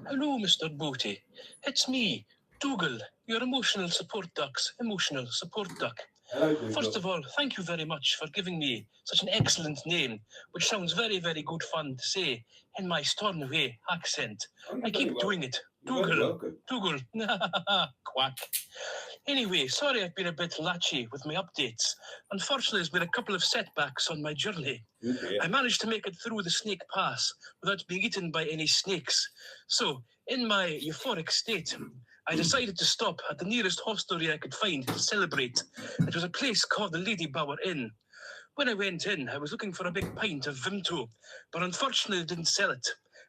Hello, Mr. Boaty. It's me, Dougal, your emotional support duck's emotional support duck. Hello, Dougal. First of all, thank you very much for giving me such an excellent name, which sounds very, very good fun to say in my Stornoway accent. I keep doing it. Dougal. Dougal. Quack. Anyway, sorry I've been a bit latchy with my updates. Unfortunately, there's been a couple of setbacks on my journey. I managed to make it through the snake pass without being eaten by any snakes. So, in my euphoric state, I decided to stop at the nearest hostelry I could find to celebrate. It was a place called the Lady Bower Inn. When I went in, I was looking for a big pint of Vimto, but unfortunately they didn't sell it.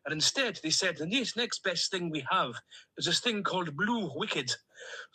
And instead, they said the next best thing we have is this thing called Blue Wicked.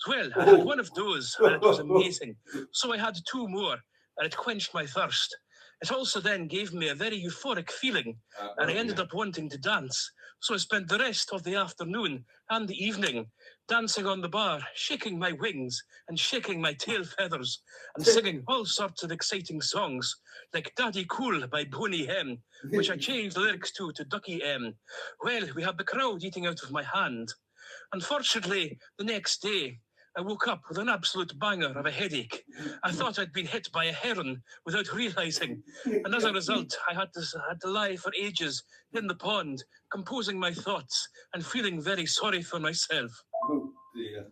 Well, I had one of those, and it was amazing. So I had two more, and it quenched my thirst. It also then gave me a very euphoric feeling, and I ended up wanting to dance. So I spent the rest of the afternoon and the evening dancing on the bar, shaking my wings and shaking my tail feathers, and singing all sorts of exciting songs, like Daddy Cool by Boney M, which I changed the lyrics to Ducky M. Well, we had the crowd eating out of my hand. Unfortunately, the next day, I woke up with an absolute banger of a headache. I thought I'd been hit by a heron without realizing. And as a result, I had to lie for ages in the pond, composing my thoughts and feeling very sorry for myself. Oh, dear.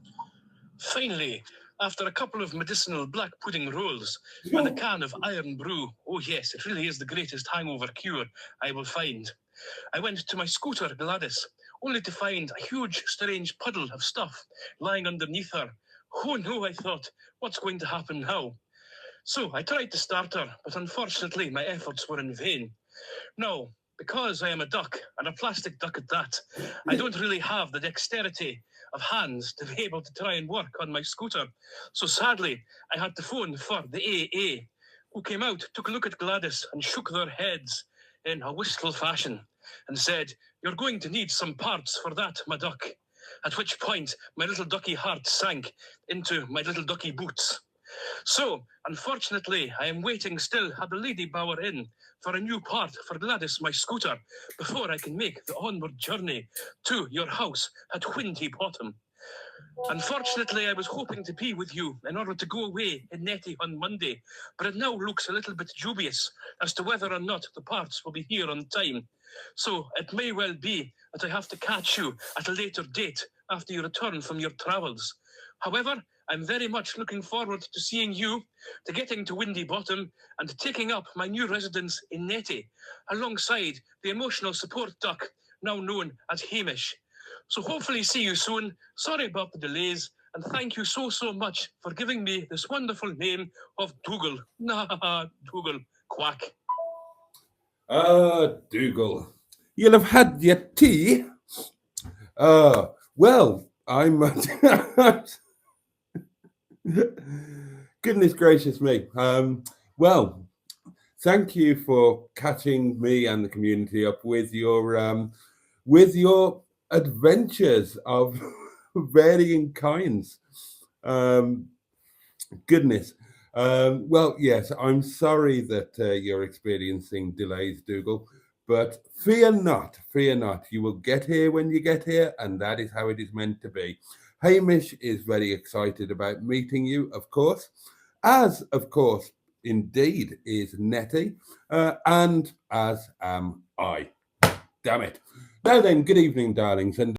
Finally, after a couple of medicinal black pudding rolls and a can of iron brew, oh yes, it really is the greatest hangover cure I will find, I went to my scooter, Gladys, only to find a huge, strange puddle of stuff lying underneath her. Oh no, I thought, what's going to happen now? So I tried to start her, but unfortunately my efforts were in vain. Now, because I am a duck, and a plastic duck at that, I don't really have the dexterity of hands to be able to try and work on my scooter. So sadly, I had to phone for the AA, who came out, took a look at Gladys and shook their heads in a wistful fashion and said, "You're going to need some parts for that, my duck." At which point, my little ducky heart sank into my little ducky boots. So, unfortunately, I am waiting still at the Lady Bower Inn for a new part for Gladys, my scooter, before I can make the onward journey to your house at Windy Bottom. Unfortunately, I was hoping to be with you in order to go away in Nettie on Monday, but it now looks a little bit dubious as to whether or not the parts will be here on time. So it may well be that I have to catch you at a later date after you return from your travels. However, I'm very much looking forward to seeing you, to getting to Windy Bottom, and taking up my new residence in Nettie, alongside the emotional support duck, now known as Hamish. So hopefully see you soon. Sorry about the delays, and thank you so much for giving me this wonderful name of Dougal. Dougal, quack. Dougal, you'll have had your tea. Well, I'm. Goodness gracious me. Well, thank you for catching me and the community up with your adventures of varying kinds. Goodness. Well, yes, I'm sorry that you're experiencing delays, Dougal, but fear not, fear not. You will get here when you get here, and that is how it is meant to be. Hamish is very excited about meeting you, of course, as, of course, indeed is Nettie, and as am I. Damn it. Now then, good evening, darlings, and